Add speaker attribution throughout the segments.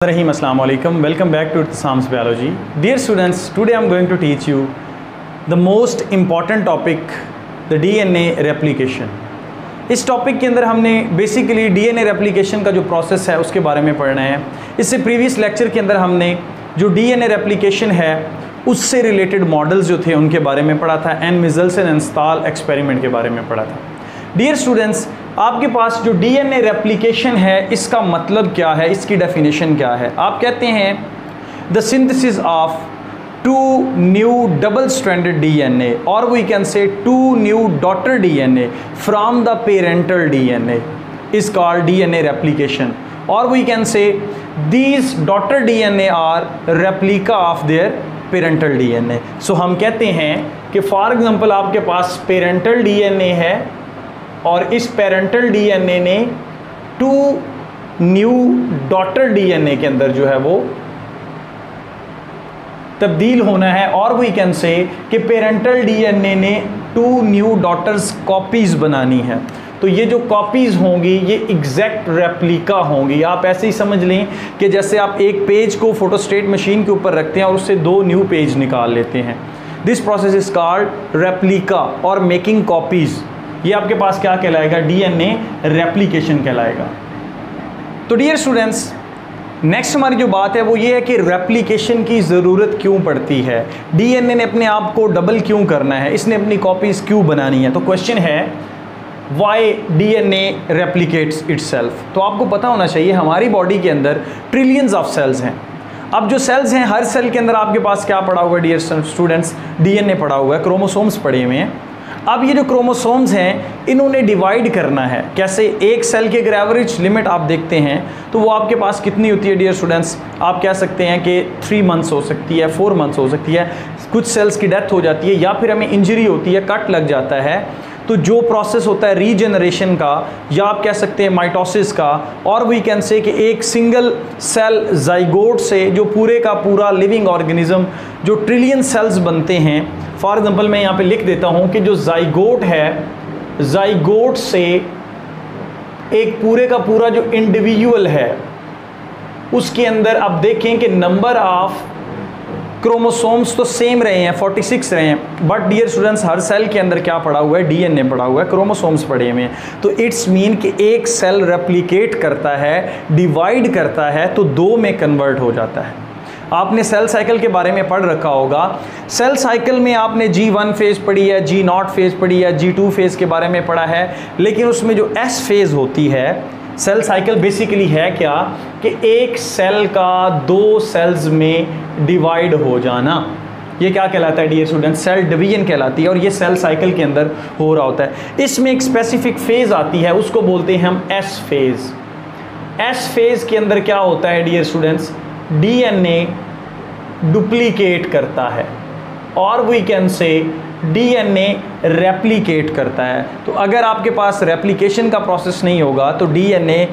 Speaker 1: Assalamu alaikum. Welcome back to Sam's Biology. Dear students, today I am going to teach you the most important topic, the DNA replication. इस topic के अंदर हमने basically DNA replication का जो process है उसके बारे में पढ़ना है। इससे प्रीवियस लेक्चर के अंदर हमने जो DNA रेप्लिकेशन है उससे रिलेटेड मॉडल्स जो थे उनके बारे में पढ़ा था, एन मिजल्सन एंड स्टाल एक्सपेरिमेंट के बारे में पढ़ा था। डियर स्टूडेंट्स, आपके पास जो DNA रेप्लिकेशन है इसका मतलब क्या है, इसकी डेफिनेशन क्या है? आप कहते हैं the synthesis of two new double stranded DNA और we can say two new daughter DNA from the parental DNA is called DNA replication, और we can say these daughter DNA are replica of their parental DNA। So हम कहते हैं कि for example आपके पास parental DNA है और इस parental DNA ने टू न्यू डॉटर DNA के अंदर जो है वो तब्दील होना है, और वी कैन से कि पेरेंटल DNA ने टू न्यू डॉटर्स कॉपीज बनानी है। तो ये जो कॉपीज होंगी ये एग्जैक्ट रेप्लिका होंगी। आप ऐसे ही समझ लें कि जैसे आप एक पेज को फोटोस्टेट मशीन के ऊपर रखते हैं और उससे दो न्यू पेज निकाल लेते हैं। This process is called replica और मेकिंग कॉपीज। ये आपके पास क्या कहलाएगा? DNA रेप्लिकेशन कहलाएगा। तो डियर स्टूडेंट्स, नेक्स्ट हमारी जो बात है वो ये है कि रेप्लिकेशन की ज़रूरत क्यों पड़ती है, DNA ने अपने आप को डबल क्यों करना है, इसने अपनी कॉपीज़ क्यों बनानी है। तो क्वेश्चन है वाई DNA रेप्लिकेट्स इटसेल्फ। तो आपको पता होना चाहिए हमारी बॉडी के अंदर ट्रिलियंस ऑफ सेल्स हैं। अब जो सेल्स हैं, हर सेल के अंदर आपके पास क्या पड़ा हुआ है डियर स्टूडेंट्स? DNA पड़ा हुआ है, क्रोमोसोम्स पड़े हुए हैं। अब ये जो क्रोमोसोम्स हैं इन्होंने डिवाइड करना है कैसे? एक सेल की अगर एवरेज लिमिट आप देखते हैं तो वो आपके पास कितनी होती है डियर स्टूडेंट्स? आप कह सकते हैं कि 3 मंथ्स हो सकती है, 4 मंथ्स हो सकती है। कुछ सेल्स की डेथ हो जाती है या फिर हमें इंजरी होती है, कट लग जाता है, तो जो प्रोसेस होता है रीजनरेशन का या आप कह सकते हैं माइटोसिस का, और वी कैन से कि एक सिंगल सेल जाइगोट से जो पूरे का पूरा लिविंग ऑर्गेनिज्म जो ट्रिलियन सेल्स बनते हैं। फॉर एग्जांपल मैं यहाँ पे लिख देता हूँ कि जो जाइगोट है, जाइगोट से एक पूरे का पूरा जो इंडिविजुअल है उसके अंदर आप देखें कि नंबर ऑफ क्रोमोसोम्स तो सेम रहे हैं, 46 रहे हैं, बट डियर स्टूडेंट्स हर सेल के अंदर क्या पड़ा हुआ है? DNA पड़ा हुआ है, क्रोमोसोम्स पड़े हुए हैं। तो इट्स मीन कि एक सेल रेप्लिकेट करता है, डिवाइड करता है तो 2 में कन्वर्ट हो जाता है। आपने सेल साइकिल के बारे में पढ़ रखा होगा। सेल साइकिल में आपने G1 फेज़ पढ़ी है, G0 फेज़ पढ़ी है, G2 फेज़ के बारे में पढ़ा है, लेकिन उसमें जो S फेज़ होती है, सेल साइकिल बेसिकली है क्या कि एक सेल का 2 सेल्स में डिवाइड हो जाना, ये क्या कहलाता है डियर स्टूडेंट? सेल डिवीजन कहलाती है, और ये सेल साइकिल के अंदर हो रहा होता है। इसमें एक स्पेसिफिक फेज़ आती है, उसको बोलते हैं हम S फेज़। S फेज़ के अंदर क्या होता है डियर स्टूडेंट्स? DNA डुप्लीकेट करता है, और we can say DNA replicate करता है। तो अगर आपके पास रेप्लिकेशन का प्रोसेस नहीं होगा तो DNA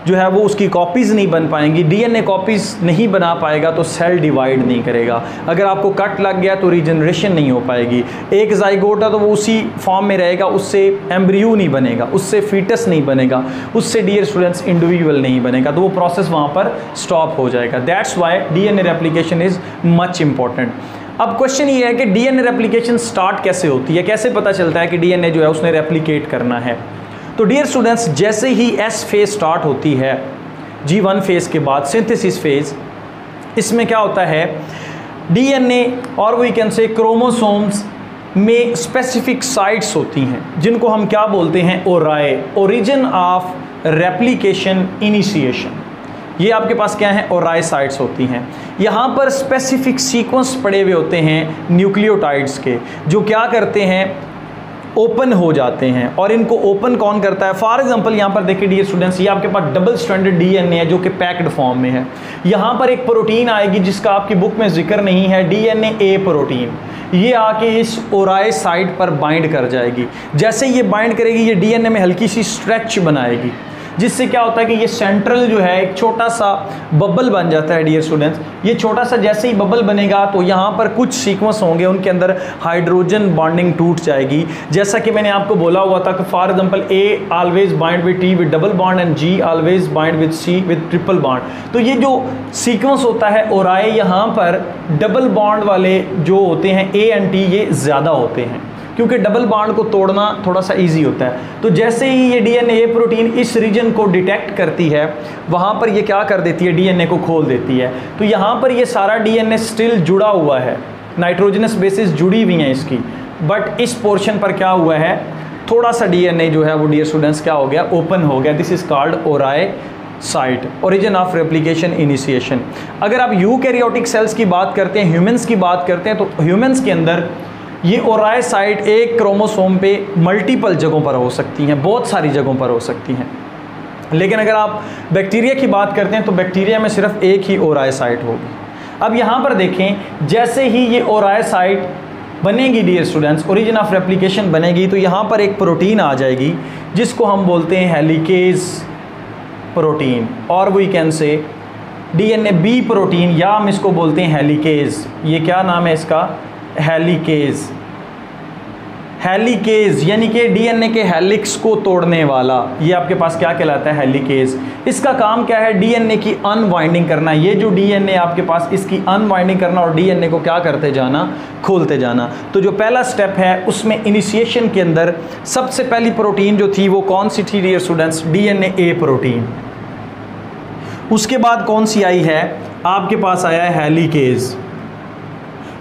Speaker 1: जो है वो उसकी कॉपीज़ नहीं बन पाएंगी। DNA कॉपीज़ नहीं बना पाएगा तो सेल डिवाइड नहीं करेगा। अगर आपको कट लग गया तो रीजनरेशन नहीं हो पाएगी। एक जाइगोट है तो वो उसी फॉर्म में रहेगा, उससे एम्ब्रियो नहीं बनेगा, उससे फीटस नहीं बनेगा, उससे डियर स्टूडेंट्स इंडिविजुअल नहीं बनेगा, तो वो प्रोसेस वहाँ पर स्टॉप हो जाएगा। That's why DNA replication is much important. अब क्वेश्चन ये है कि DNA रेप्लिकेशन स्टार्ट कैसे होती है, कैसे पता चलता है कि DNA जो है उसने रेप्लिकेट करना है? तो डियर स्टूडेंट्स जैसे ही S फेज़ स्टार्ट होती है, G1 फेज़ के बाद सिंथेसिस फेज़, इसमें क्या होता है? DNA और वी कैन से क्रोमोसोम्स में स्पेसिफिक साइट्स होती हैं जिनको हम क्या बोलते हैं? ओराई, ओरिजिन ऑफ रेप्लिकेशन इनिशिएशन। ये आपके पास क्या है? ओराई साइट्स होती हैं। यहाँ पर स्पेसिफिक सीक्वेंस पड़े हुए होते हैं न्यूक्लियोटाइड्स के, जो क्या करते हैं? ओपन हो जाते हैं। और इनको ओपन कौन करता है? फॉर एग्जांपल यहाँ पर देखिए डियर स्टूडेंट्स, ये आपके पास डबल स्ट्रैंडेड DNA है जो कि पैक्ड फॉर्म में है। यहाँ पर एक प्रोटीन आएगी जिसका आपकी बुक में जिक्र नहीं है, DNA A प्रोटीन। ये आके इस ओराई साइट पर बाइंड कर जाएगी। जैसे ये बाइंड करेगी ये DNA में हल्की सी स्ट्रेच बनाएगी। जिससे क्या होता है कि ये सेंट्रल जो है एक छोटा सा बबल बन जाता है डियर स्टूडेंट्स। ये छोटा सा जैसे ही बबल बनेगा तो यहाँ पर कुछ सीक्वेंस होंगे, उनके अंदर हाइड्रोजन बॉन्डिंग टूट जाएगी। जैसा कि मैंने आपको बोला हुआ था कि for example A always bind with T with double bond and G always bind with C with triple bond. तो ये जो सीक्वेंस होता है ओराए, यहाँ पर डबल बॉन्ड वाले जो होते हैं ए एंड टी ये ज़्यादा होते हैं, क्योंकि डबल बॉन्ड को तोड़ना थोड़ा सा इजी होता है। तो जैसे ही ये डीएनए प्रोटीन इस रीजन को डिटेक्ट करती है, वहाँ पर ये क्या कर देती है, डीएनए को खोल देती है। तो यहाँ पर ये सारा डीएनए स्टिल जुड़ा हुआ है, नाइट्रोजनस बेसिस जुड़ी हुई हैं इसकी, बट इस पोर्शन पर क्या हुआ है, थोड़ा सा डीएनए जो है वो डियर स्टूडेंट्स क्या हो गया, ओपन हो गया। This is called ori site, origin of replication initiation. अगर आप यूकैरियोटिक सेल्स की बात करते हैं, ह्यूमंस की बात करते हैं, तो ह्यूमंस के अंदर ये ओराए साइट एक क्रोमोसोम पे मल्टीपल जगहों पर हो सकती हैं, बहुत सारी जगहों पर हो सकती हैं। लेकिन अगर आप बैक्टीरिया की बात करते हैं तो बैक्टीरिया में सिर्फ एक ही ओराए साइट होगी। अब यहाँ पर देखें, जैसे ही ये ओराए साइट बनेगी dear students, origin of replication बनेगी, तो यहाँ पर एक प्रोटीन आ जाएगी जिसको हम बोलते हैं हेलिकेज प्रोटीन, और we can say DNA B protein, या हम इसको बोलते हैं हेलिकेज। ये क्या नाम है इसका, हेलिकेज। हेलिकेज यानी कि डीएनए के हेलिक्स को तोड़ने वाला, ये आपके पास क्या कहलाता है, हेलिकेज। इसका काम क्या है, डीएनए की अनवाइंडिंग करना। ये जो डीएनए आपके पास, इसकी अनवाइंडिंग करना और डीएनए को क्या करते जाना, खोलते जाना। तो जो पहला स्टेप है उसमें इनिशिएशन के अंदर सबसे पहली प्रोटीन जो थी वो कौन सी थी डियर स्टूडेंट्स, डीएनए ए प्रोटीन। उसके बाद कौन सी आई है, आपके पास आया है हेलिकेज।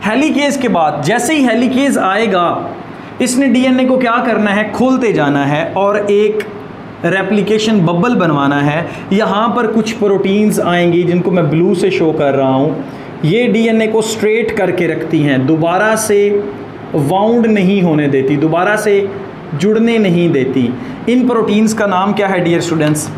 Speaker 1: हेलिकेज के बाद जैसे ही हेलिकेज आएगा, इसने डीएनए को क्या करना है, खोलते जाना है और एक रेप्लिकेशन बबल बनवाना है। यहाँ पर कुछ प्रोटीन्स आएंगी जिनको मैं ब्लू से शो कर रहा हूँ। ये डीएनए को स्ट्रेट करके रखती हैं, दोबारा से वाउंड नहीं होने देती, दोबारा से जुड़ने नहीं देती। इन प्रोटीन्स का नाम क्या है dear students,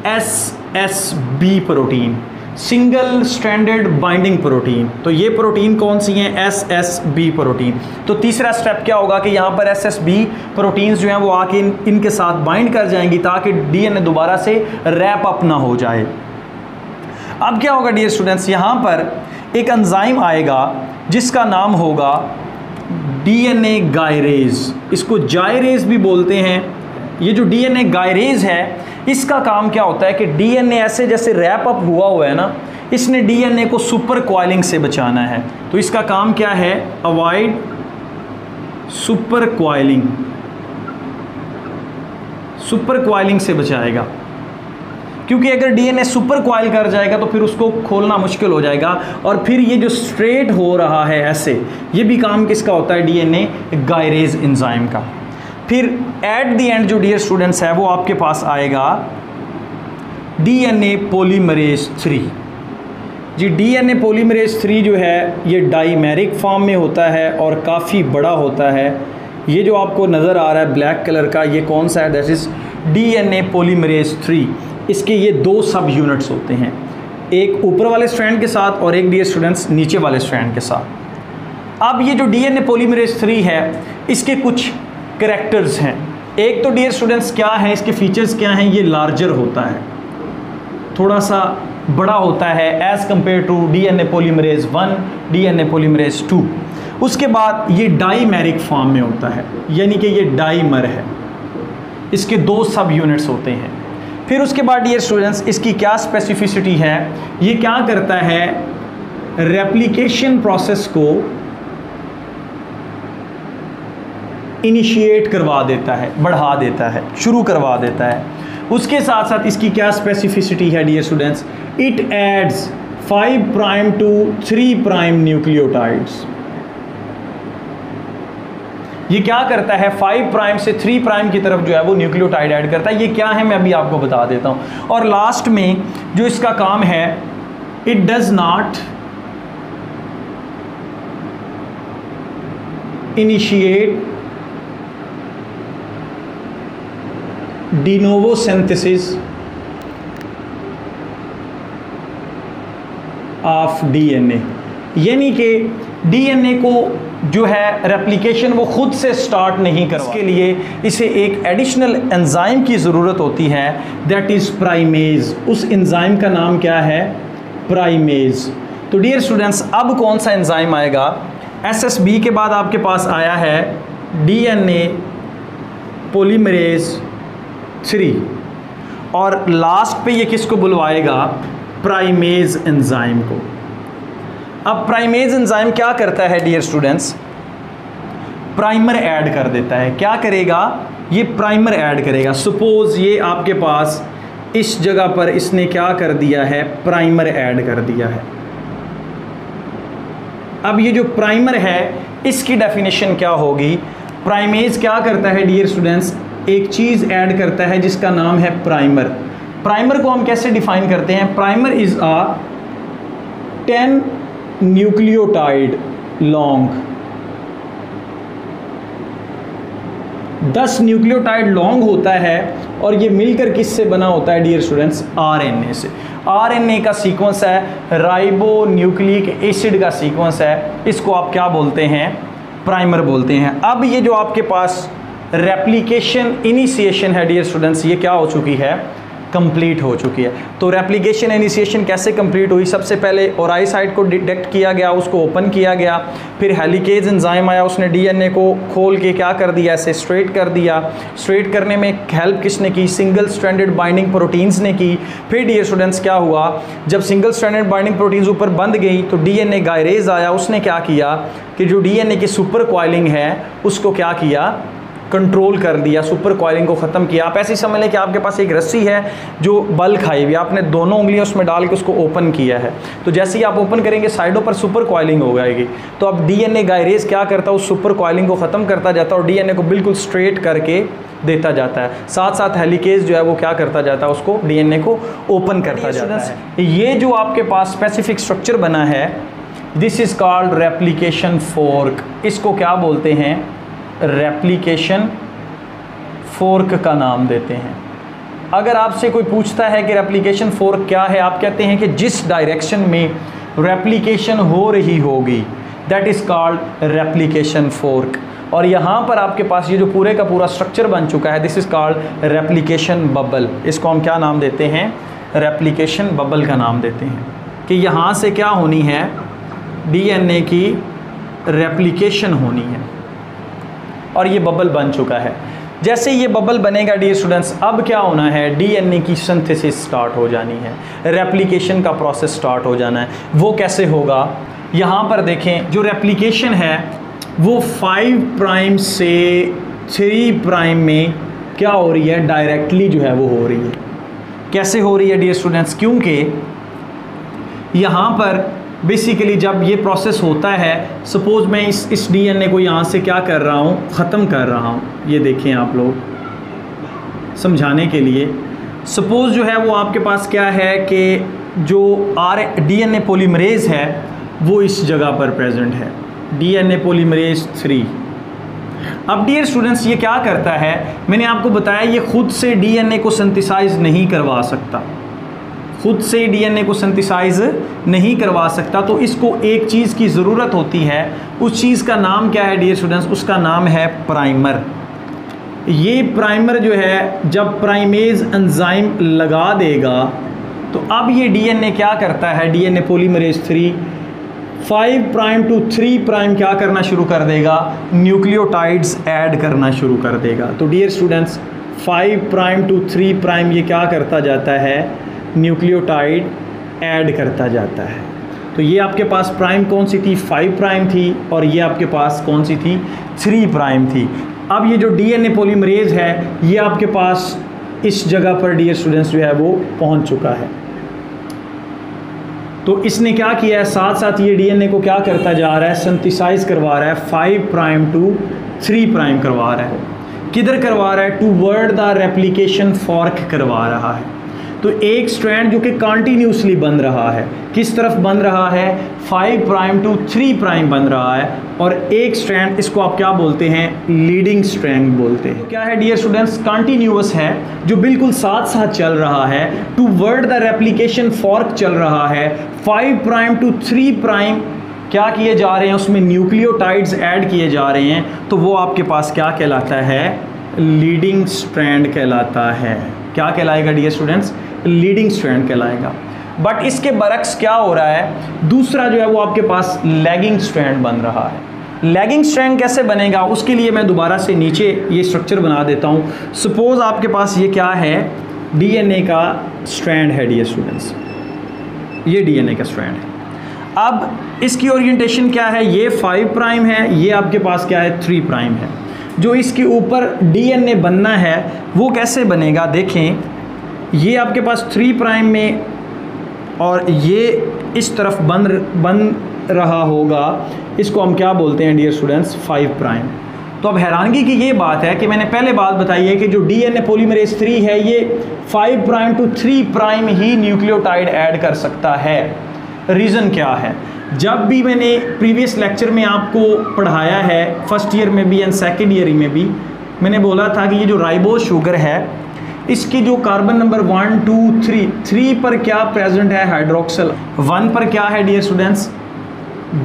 Speaker 1: SSB protein, single stranded binding protein. तो ये प्रोटीन कौन सी हैं, SSB प्रोटीन। तो तीसरा स्टेप क्या होगा कि यहाँ पर SSB प्रोटीन्स जो हैं वो आके इनके साथ बाइंड कर जाएंगी ताकि डीएनए दोबारा से रैप अप ना हो जाए। अब क्या होगा डियर स्टूडेंट्स, यहाँ पर एक एंजाइम आएगा जिसका नाम होगा डीएनए गायरेज, इसको जायरेज भी बोलते हैं। ये जो डीएनए गायरेज है, इसका काम क्या होता है कि डीएनए ऐसे जैसे रैप अप हुआ है ना, इसने डीएनए को सुपर क्वाइलिंग से बचाना है। तो इसका काम क्या है, avoid super coiling, super coiling से बचाएगा। क्योंकि अगर डीएनए सुपर क्वाइल कर जाएगा तो फिर उसको खोलना मुश्किल हो जाएगा, और फिर ये जो स्ट्रेट हो रहा है ऐसे, ये भी काम किसका होता है, डीएनए गायरेज एंजाइम का। फिर एट द एंड जो डियर स्टूडेंट्स है वो आपके पास आएगा डीएनए पॉलीमरेज 3। जी डीएनए पॉलीमरेज 3 जो है ये डाइमेरिक फॉर्म में होता है और काफ़ी बड़ा होता है। ये जो आपको नज़र आ रहा है ब्लैक कलर का, ये कौन सा है, दैट इज़ डीएनए पॉलीमरेज 3। इसके ये दो सब यूनिट्स होते हैं, एक ऊपर वाले स्ट्रैंड के साथ और एक डियर स्टूडेंट्स नीचे वाले स्ट्रैंड के साथ। अब ये जो डीएनए पॉलीमरेज 3 है, इसके कुछ कैरेक्टर्स हैं। एक तो डियर स्टूडेंट्स क्या है, इसके फीचर्स क्या हैं, ये लार्जर होता है, थोड़ा सा बड़ा होता है as compared to DNA polymerase 1, DNA polymerase 2। उसके बाद ये डाइमेरिक फॉर्म में होता है, यानी कि ये डाइमर है, इसके दो सब यूनिट्स होते हैं। फिर उसके बाद डियर स्टूडेंट्स इसकी क्या स्पेसिफिसिटी है, ये क्या करता है, रेप्लिकेशन प्रोसेस को इनिशिएट करवा देता है, बढ़ा देता है, शुरू करवा देता है। उसके साथ साथ इसकी क्या स्पेसिफिसिटी है dear students, it adds 5 prime to 3 prime nucleotides. ये क्या करता है, 5 प्राइम से 3 प्राइम की तरफ जो है वो न्यूक्लियोटाइड ऐड करता है। ये क्या है मैं अभी आपको बता देता हूँ। और लास्ट में जो इसका काम है, it does not initiate de novo synthesis of DNA, यानी कि डीएनए को जो है रेप्लिकेशन वो खुद से स्टार्ट नहीं करवा, इसके लिए इसे एक एडिशनल एंजाइम की ज़रूरत होती है, दैट इज़ प्राइमेज। उस एंजाइम का नाम क्या है? प्राइमेज। तो डियर स्टूडेंट्स, अब कौन सा एंजाइम आएगा? SSB के बाद आपके पास आया है DNA पॉलीमरेज 3 और लास्ट पे ये किसको बुलवाएगा? प्राइमेज एंजाइम को। अब प्राइमेज एंजाइम क्या करता है डियर स्टूडेंट्स? प्राइमर ऐड कर देता है। क्या करेगा? ये प्राइमर ऐड करेगा। सपोज ये आपके पास इस जगह पर इसने क्या कर दिया है? प्राइमर ऐड कर दिया है। अब ये जो प्राइमर है इसकी डेफिनेशन क्या होगी? प्राइमेज क्या करता है डियर स्टूडेंट्स? एक चीज़ ऐड करता है जिसका नाम है प्राइमर। प्राइमर को हम कैसे डिफाइन करते हैं? Primer is a 10 nucleotide long, 10 nucleotide long होता है और ये मिलकर किससे बना होता है डियर स्टूडेंट्स? RNA से। RNA का सीक्वेंस है राइबो न्यूक्लिक एसिड का सीक्वेंस है, इसको आप क्या बोलते हैं? प्राइमर बोलते हैं। अब ये जो आपके पास रेप्लिकेशन इनिशिएशन है डियर स्टूडेंट्स, ये क्या हो चुकी है? कंप्लीट हो चुकी है। तो रेप्लिकेशन इनिशिएशन कैसे कंप्लीट हुई? सबसे पहले ओराई साइट को डिटेक्ट किया गया, उसको ओपन किया गया, फिर हेलिकेज एंजाइम आया, उसने DNA को खोल के क्या कर दिया? ऐसे स्ट्रेट कर दिया। स्ट्रेट करने में हेल्प किसने की? सिंगल स्ट्रैंडेड बाइंडिंग प्रोटीन्स ने की। फिर डियर स्टूडेंट्स क्या हुआ? जब सिंगल स्ट्रैंडेड बाइंडिंग प्रोटीन्स ऊपर बंध गई तो DNA गायरेज आया, उसने क्या किया कि जो DNA की सुपर कॉइलिंग है उसको क्या किया? कंट्रोल कर दिया, सुपर कॉइलिंग को ख़त्म किया। आप ऐसे समझ लें कि आपके पास एक रस्सी है जो बल खाई हुई, आपने दोनों उंगलियां उसमें डाल के उसको ओपन किया है, तो जैसे ही आप ओपन करेंगे साइडों पर सुपर कॉइलिंग हो जाएगी। तो अब DNA गायरेज क्या करता है? उस सुपर कॉइलिंग को ख़त्म करता जाता है और DNA को बिल्कुल स्ट्रेट करके देता जाता है। साथ साथ हेलिकेज जो है वो क्या करता जाता है? उसको DNA को ओपन करता जाता है। ये जो आपके पास स्पेसिफिक स्ट्रक्चर बना है, this is called replication fork. इसको क्या बोलते हैं? रेप्लिकेशन फोर्क का नाम देते हैं। अगर आपसे कोई पूछता है कि रेप्लिकेशन फोर्क क्या है, आप कहते हैं कि जिस डायरेक्शन में रेप्लिकेशन हो रही होगी, that is called replication fork. और यहाँ पर आपके पास ये जो पूरे का पूरा स्ट्रक्चर बन चुका है, this is called replication bubble. इसको हम क्या नाम देते हैं? रेप्लिकेशन बबल का नाम देते हैं कि यहाँ से क्या होनी है? DNA की रेप्लिकेशन होनी है और ये बबल बन चुका है। जैसे ये बबल बनेगा डियर स्टूडेंट्स, अब क्या होना है? DNA की सिंथेसिस स्टार्ट हो जानी है, रेप्लिकेशन का प्रोसेस स्टार्ट हो जाना है। वो कैसे होगा? यहाँ पर देखें, जो रेप्लिकेशन है वो 5 प्राइम से 3 प्राइम में क्या हो रही है? डायरेक्टली जो है वो हो रही है। कैसे हो रही है डियर स्टूडेंट्स? क्योंकि यहाँ पर बेसिकली जब ये प्रोसेस होता है, सपोज मैं इस DNA को यहाँ से क्या कर रहा हूँ? ख़त्म कर रहा हूँ। ये देखें आप लोग समझाने के लिए, सपोज जो है वो आपके पास क्या है कि जो DNA पॉलीमरेज है वो इस जगह पर प्रेजेंट है, DNA पॉलीमरेज 3। अब डियर स्टूडेंट्स ये क्या करता है? मैंने आपको बताया ये खुद से DNA को सिंथेसाइज नहीं करवा सकता, खुद से DNA को सिंथेसाइज नहीं करवा सकता, तो इसको एक चीज़ की ज़रूरत होती है। उस चीज़ का नाम क्या है डियर स्टूडेंट्स? उसका नाम है प्राइमर। ये प्राइमर जो है जब प्राइमेज एंजाइम लगा देगा तो अब ये DNA क्या करता है? DNA polymerase 3 5 prime to 3 prime क्या करना शुरू कर देगा? न्यूक्लियोटाइड्स ऐड करना शुरू कर देगा। तो dear students 5 prime to 3 prime ये क्या करता जाता है? न्यूक्लियोटाइड ऐड करता जाता है। तो ये आपके पास प्राइम कौन सी थी? 5 प्राइम थी और ये आपके पास कौन सी थी? 3 प्राइम थी। अब ये जो DNA पॉलीमरेज है ये आपके पास इस जगह पर डियर स्टूडेंट्स जो है वो पहुंच चुका है। तो इसने क्या किया है? साथ साथ ये DNA को क्या करता जा रहा है? सिंथेसाइज करवा रहा है, 5 प्राइम टू 3 प्राइम करवा रहा है। किधर करवा रहा है? टूवर्ड द रेप्लिकेशन फॉर्क करवा रहा है। तो एक स्ट्रैंड जो कि कंटिन्यूसली बन रहा है, किस तरफ बन रहा है? 5 प्राइम टू 3 प्राइम बन रहा है। और एक स्ट्रैंड, इसको आप क्या बोलते हैं? लीडिंग स्ट्रैंड बोलते हैं। क्या है डियर स्टूडेंट्स? कंटिन्यूअस है, जो बिल्कुल साथ साथ चल रहा है। टूवर्ड द रेप्लिकेशन फॉर्क चल रहा है। 5 प्राइम टू 3 प्राइम क्या किए जा रहे हैं, उसमें न्यूक्लियोटाइड्स ऐड किए जा रहे हैं, तो वो आपके पास क्या कहलाता है, लीडिंग स्ट्रैंड कहलाता है। क्या कहलाएगा डियर स्टूडेंट्स, लीडिंग स्ट्रैंड कहलाएगा। बट इसके बरक्स क्या हो रहा है, दूसरा जो है वो आपके पास लैगिंग स्ट्रैंड बन रहा है। लैगिंग स्ट्रैंड कैसे बनेगा, उसके लिए मैं दोबारा से नीचे ये स्ट्रक्चर बना देता हूँ। सपोज आपके पास ये क्या है, डीएनए का स्ट्रैंड है डियर स्टूडेंट्स, ये डीएनए का स्ट्रैंड है। अब इसकी ओरिएंटेशन क्या है, ये 5 प्राइम है, ये आपके पास क्या है 3 प्राइम है। जो इसके ऊपर डीएनए बनना है वो कैसे बनेगा, देखें ये आपके पास 3 प्राइम में और ये इस तरफ बन रहा होगा, इसको हम क्या बोलते हैं डियर स्टूडेंट्स, 5 प्राइम। तो अब हैरानगी की ये बात है कि मैंने पहले बात बताई है कि जो डीएनए पॉलीमरेज 3 है ये 5 प्राइम टू 3 प्राइम ही न्यूक्लियोटाइड ऐड कर सकता है। रीज़न क्या है, जब भी मैंने प्रीवियस लेक्चर में आपको पढ़ाया है, फर्स्ट ईयर में भी एंड सेकेंड ईयर में भी, मैंने बोला था कि ये जो राइबोज शुगर है इसकी जो कार्बन नंबर 1 2 3 पर क्या प्रेजेंट है, हाइड्रोक्सिल, 1 पर क्या है डियर स्टूडेंट्स,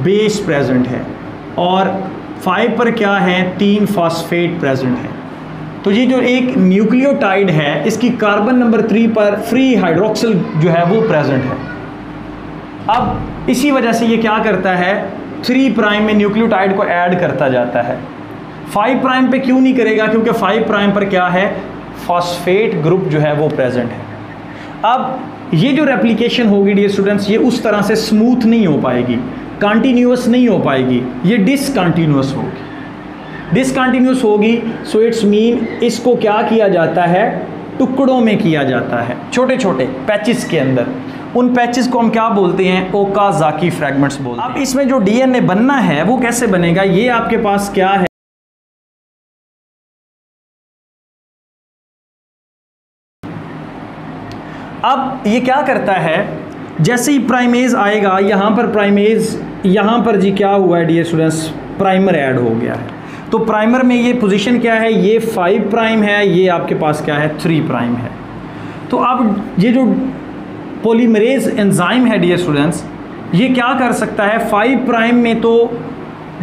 Speaker 1: बेस प्रेजेंट है, और 5 पर क्या है, 3 फॉस्फेट प्रेजेंट है। तो ये जो एक न्यूक्लियोटाइड है इसकी कार्बन नंबर 3 पर फ्री हाइड्रोक्सिल जो है वो प्रेजेंट है। अब इसी वजह से ये क्या करता है, 3 प्राइम में न्यूक्लियोटाइड को ऐड करता जाता है। 5 प्राइम पे क्यों नहीं करेगा, क्योंकि 5 प्राइम पर क्या है, फॉस्फेट ग्रुप जो है वो प्रेजेंट है। अब ये जो रेप्लिकेशन होगी डियर स्टूडेंट्स, ये उस तरह से स्मूथ नहीं हो पाएगी, कंटिन्यूअस नहीं हो पाएगी, ये डिसकंटिन्यूअस होगी। डिसकंटिन्यूअस होगी सो इट्स मीन इसको क्या किया जाता है, टुकड़ों में किया जाता है, छोटे छोटे पैचेस के अंदर। उन पैचेस को हम क्या बोलते हैं, ओकाज़ाकी फ्रैगमेंट्स बोलते हैं। अब इसमें जो डीएनए बनना है वो कैसे बनेगा, ये आपके पास क्या है, अब ये क्या करता है, जैसे ही प्राइमेज आएगा यहाँ पर, प्राइमेज यहाँ पर जी क्या हुआ है डियर स्टूडेंट्स, प्राइमर ऐड हो गया है। तो प्राइमर में ये पोजीशन क्या है, ये 5 प्राइम है, ये आपके पास क्या है 3 प्राइम है। तो अब ये जो पॉलीमरेज एंजाइम है डियर स्टूडेंट्स, ये क्या कर सकता है, 5 प्राइम में तो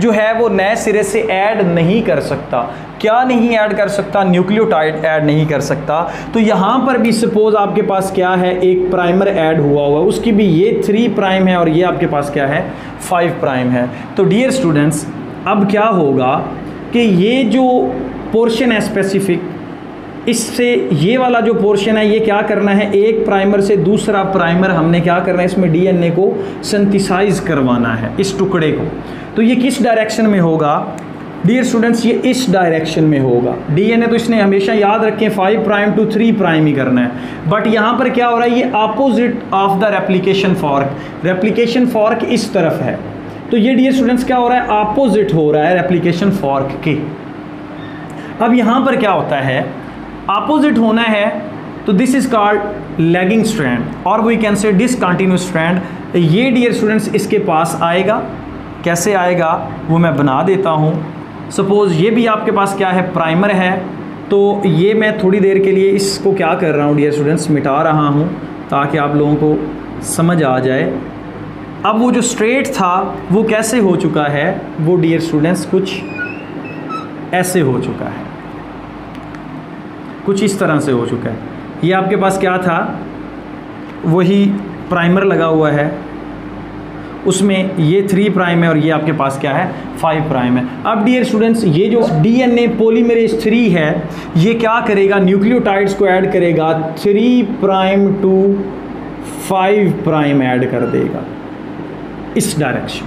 Speaker 1: जो है वो नए सिरे से ऐड नहीं कर सकता। क्या नहीं ऐड कर सकता, न्यूक्लियोटाइड ऐड नहीं कर सकता। तो यहाँ पर भी सपोज आपके पास क्या है, एक प्राइमर ऐड हुआ हुआ, उसकी भी ये 3 प्राइम है और ये आपके पास क्या है 5 प्राइम है। तो डियर स्टूडेंट्स अब क्या होगा कि ये जो पोर्शन है स्पेसिफिक, इससे ये वाला जो पोर्शन है ये क्या करना है, एक प्राइमर से दूसरा प्राइमर हमने क्या करना है, इसमें डीएनए को सिंथेसाइज करवाना है, इस टुकड़े को। तो ये किस डायरेक्शन में होगा डियर स्टूडेंट्स, ये इस डायरेक्शन में होगा। डीएनए तो इसने हमेशा याद रखें 5 प्राइम टू 3 प्राइम ही करना है, बट यहाँ पर क्या हो रहा है, ये opposite of the replication fork, replication fork इस तरफ है। तो ये डियर स्टूडेंट्स क्या हो रहा है, अपोजिट हो रहा है रेप्लिकेशन फॉर्क के। अब यहाँ पर क्या होता है, अपोजिट होना है, तो this is called lagging strand और we can say discontinuous strand. ये डियर स्टूडेंट्स इसके पास आएगा, कैसे आएगा वो मैं बना देता हूँ। सपोज़ ये भी आपके पास क्या है, प्राइमर है, तो ये मैं थोड़ी देर के लिए इसको क्या कर रहा हूँ डियर स्टूडेंट्स, मिटा रहा हूँ ताकि आप लोगों को समझ आ जाए। अब वो जो स्ट्रेट था वो कैसे हो चुका है, वो डियर स्टूडेंट्स कुछ ऐसे हो चुका है, कुछ इस तरह से हो चुका है। ये आपके पास क्या था, वही प्राइमर लगा हुआ है, उसमें ये 3 प्राइम है और ये आपके पास क्या है 5 प्राइम है। अब डियर स्टूडेंट्स ये जो डीएनए पॉलीमरेज 3 है ये क्या करेगा, न्यूक्लियोटाइड्स को ऐड करेगा, 3 प्राइम टू 5 प्राइम ऐड कर देगा इस डायरेक्शन।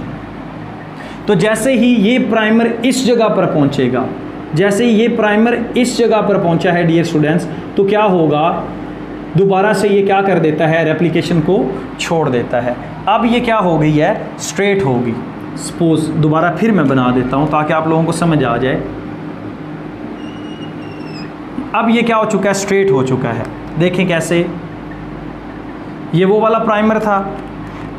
Speaker 1: तो जैसे ही ये प्राइमर इस जगह पर पहुंचेगा, जैसे ही ये प्राइमर इस जगह पर पहुंचा है डियर स्टूडेंट्स, तो क्या होगा, दोबारा से ये क्या कर देता है, रेप्लिकेशन को छोड़ देता है। अब ये क्या हो गई है, स्ट्रेट होगी। सपोज दोबारा फिर मैं बना देता हूं ताकि आप लोगों को समझ आ जाए। अब ये क्या हो चुका है, स्ट्रेट हो चुका है। देखें कैसे, ये वो वाला प्राइमर था,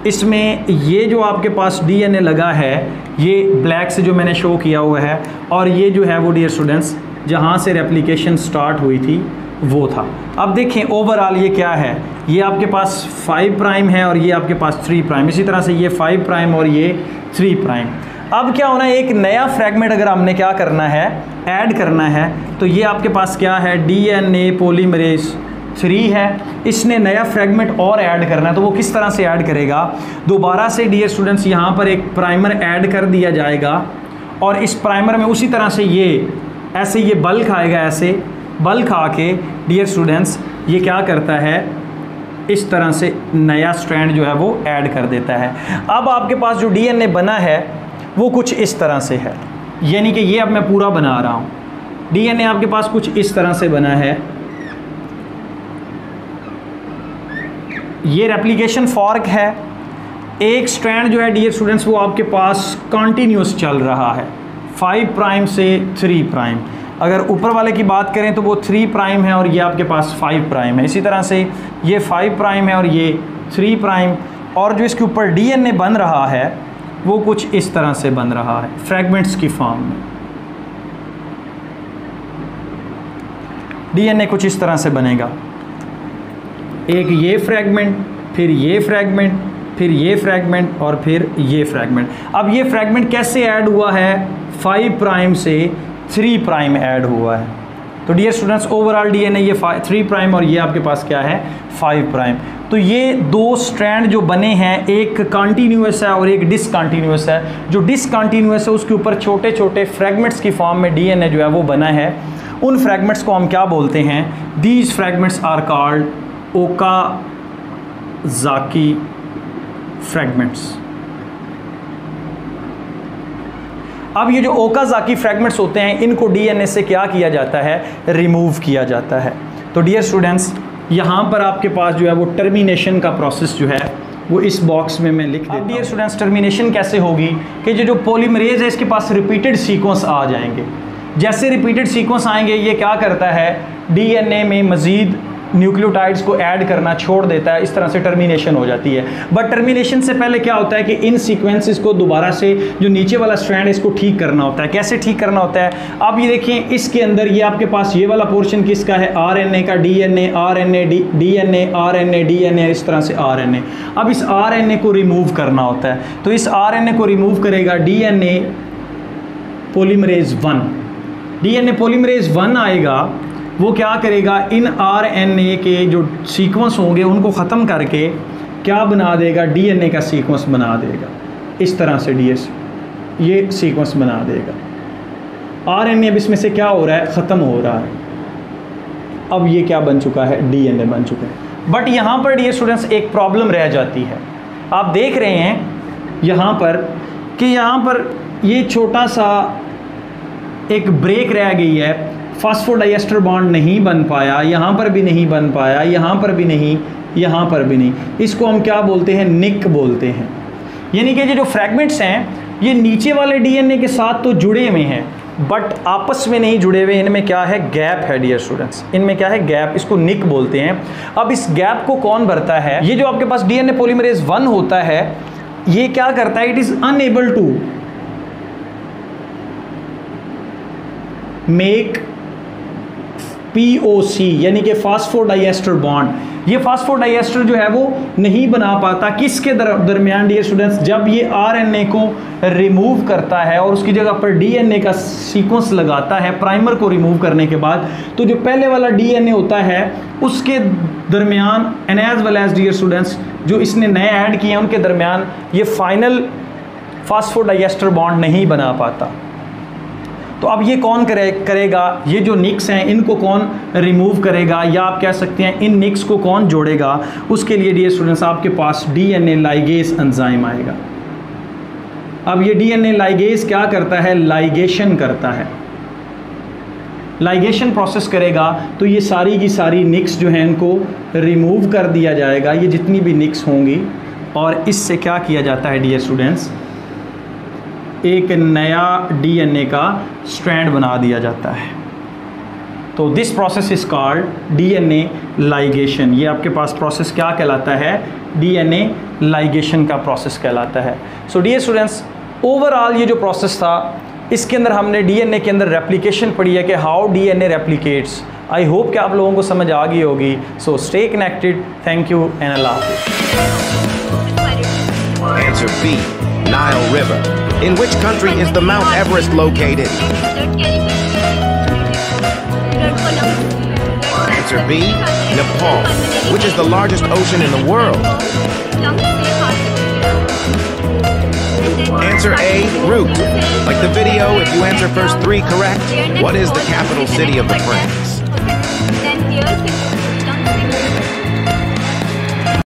Speaker 1: इसमें ये जो आपके पास डीएनए लगा है ये ब्लैक से जो मैंने शो किया हुआ है, और ये जो है वो डियर स्टूडेंट्स जहाँ से रेप्लिकेशन स्टार्ट हुई थी वो था। अब देखें ओवरऑल ये क्या है, ये आपके पास 5 प्राइम है और ये आपके पास 3 प्राइम, इसी तरह से ये 5 प्राइम और ये 3 प्राइम। अब क्या होना है, एक नया फ्रैगमेंट अगर हमने क्या करना है, ऐड करना है, तो ये आपके पास क्या है, डीएनए पॉलीमरेज 3 है, इसने नया फ्रैगमेंट और ऐड करना है। तो वो किस तरह से ऐड करेगा, दोबारा से डियर स्टूडेंट्स यहाँ पर एक प्राइमर ऐड कर दिया जाएगा और इस प्राइमर में उसी तरह से ये ऐसे ये बल्क आएगा, ऐसे बल्क आके डियर स्टूडेंट्स ये क्या करता है, इस तरह से नया स्ट्रैंड जो है वो ऐड कर देता है। अब आपके पास जो डीएनए बना है वो कुछ इस तरह से है, यानी कि ये अब मैं पूरा बना रहा हूँ। डीएनए आपके पास कुछ इस तरह से बना है, ये रेप्लिकेशन फॉर्क है। एक स्ट्रैंड जो है डियर स्टूडेंट्स वो आपके पास कंटिन्यूस चल रहा है 5 प्राइम से 3 प्राइम। अगर ऊपर वाले की बात करें तो वो 3 प्राइम है और ये आपके पास 5 प्राइम है। इसी तरह से ये 5 प्राइम है और ये 3 प्राइम, और जो इसके ऊपर डीएनए बन रहा है वो कुछ इस तरह से बन रहा है फ्रैगमेंट्स की फॉर्म में। डीएनए कुछ इस तरह से बनेगा, एक ये फ्रैगमेंट, फिर ये फ्रैगमेंट, फिर ये फ्रैगमेंट और फिर ये फ्रैगमेंट। अब ये फ्रैगमेंट कैसे ऐड हुआ है, 5 प्राइम से 3 प्राइम ऐड हुआ है। तो डियर स्टूडेंट्स ओवरऑल डीएनए ये 3 प्राइम और ये आपके पास क्या है 5 प्राइम। तो ये दो स्ट्रैंड जो बने हैं, एक कंटिन्यूअस है और एक डिसकंटिन्यूअस है। जो डिसकंटिन्यूअस है उसके ऊपर छोटे छोटे फ्रैगमेंट्स की फॉर्म में डीएनए जो है वो बना है। उन फ्रैगमेंट्स को हम क्या बोलते हैं, these fragments are called Okazaki fragments. अब ये जो ओकाज़ाकी फ्रैगमेंट्स होते हैं इनको डीएनए से क्या किया जाता है, रिमूव किया जाता है। तो डियर स्टूडेंट्स यहाँ पर आपके पास जो है वो टर्मिनेशन का प्रोसेस जो है वो इस बॉक्स में मैं लिख देता हूँ। डियर स्टूडेंट्स टर्मिनेशन कैसे होगी कि जो पॉलीमरेज है इसके पास रिपीटेड सीक्वेंस आ जाएंगे। जैसे रिपीटेड सीक्वेंस आएंगे ये क्या करता है, डीएनए में मज़ीद न्यूक्लियोटाइड्स को ऐड करना छोड़ देता है, इस तरह से टर्मिनेशन हो जाती है। बट टर्मिनेशन से पहले क्या होता है कि इन सीक्वेंसेस को दोबारा से जो नीचे वाला स्ट्रैंड इसको ठीक करना होता है। कैसे ठीक करना होता है, अब ये देखिए इसके अंदर ये आपके पास ये वाला पोर्शन किसका है, आरएनए का, DNA RNA DNA RNA DNA, इस तरह से आरएनए। अब इस आरएनए को रिमूव करना होता है, तो इस आरएनए को रिमूव करेगा डीएनए पॉलीमरेज 1। डीएनए पॉलीमरेज 1 आएगा, वो क्या करेगा, इन आरएनए के जो सीक्वेंस होंगे उनको ख़त्म करके क्या बना देगा, डीएनए का सीक्वेंस बना देगा। इस तरह से ये सीक्वेंस बना देगा। आरएनए अब इसमें से क्या हो रहा है, ख़त्म हो रहा है। अब ये क्या बन चुका है, डीएनए बन चुका है। बट यहाँ पर डियर स्टूडेंट्स एक प्रॉब्लम रह जाती है। आप देख रहे हैं यहाँ पर कि यहाँ पर ये छोटा सा एक ब्रेक रह गई है, फास्फोडाइएस्टर बॉन्ड नहीं बन पाया, यहाँ पर भी नहीं बन पाया, यहाँ पर भी नहीं, यहाँ पर भी नहीं। इसको हम क्या बोलते हैं, निक बोलते हैं। यानी कि ये जो फ्रैगमेंट्स हैं ये नीचे वाले डीएनए के साथ तो जुड़े हुए हैं बट आपस में नहीं जुड़े हुए। इनमें क्या है, गैप है डियर स्टूडेंट्स, इनमें क्या है, गैप, इसको निक बोलते हैं। अब इस गैप को कौन भरता है, ये जो आपके पास डीएनए पॉलीमरेज 1 होता है ये क्या करता है, it is unable to make POC यानी कि फास्फोडाइएस्टर बॉन्ड। ये फास्फोडाइएस्टर जो है वो नहीं बना पाता किसके दरमियान डियर स्टूडेंट्स, जब ये आरएनए को रिमूव करता है और उसकी जगह पर डीएनए का सीक्वेंस लगाता है प्राइमर को रिमूव करने के बाद, तो जो पहले वाला डीएनए होता है उसके दरमियान and as well as dear students जो इसने नए ऐड किए हैं उनके दरमियान ये फाइनल फास्फोडाइएस्टर बॉन्ड नहीं बना पाता। तो अब ये कौन करेगा, ये जो निक्स हैं इनको कौन रिमूव करेगा, या आप कह सकते हैं इन निक्स को कौन जोड़ेगा। उसके लिए डियर स्टूडेंट्स आपके पास डीएनए लाइगेज एंजाइम आएगा। अब ये डीएनए लाइगेज क्या करता है, लाइगेशन करता है, लाइगेशन प्रोसेस करेगा। तो ये सारी की सारी निक्स जो हैं इनको रिमूव कर दिया जाएगा, ये जितनी भी निक्स होंगी, और इससे क्या किया जाता है डियर स्टूडेंट्स, एक नया डीएनए का स्ट्रैंड बना दिया जाता है। तो this process is called DNA ligation. ये आपके पास प्रोसेस क्या कहलाता है, डीएनए लाइगेशन का प्रोसेस कहलाता है। सो डियर स्टूडेंट्स ओवरऑल ये जो प्रोसेस था इसके अंदर हमने डीएनए के अंदर रेप्लिकेशन पढ़ी है कि how DNA replicates, I hope कि आप लोगों को समझ आ गई होगी। So stay connected, thank you and Allah.
Speaker 2: Answer B, Nile River. In which country is the Mount Everest located? Answer B, Nepal. Which is the largest ocean in the world? Answer A, Root. Like the video, if you answer first 3 correct, what is the capital city of the French?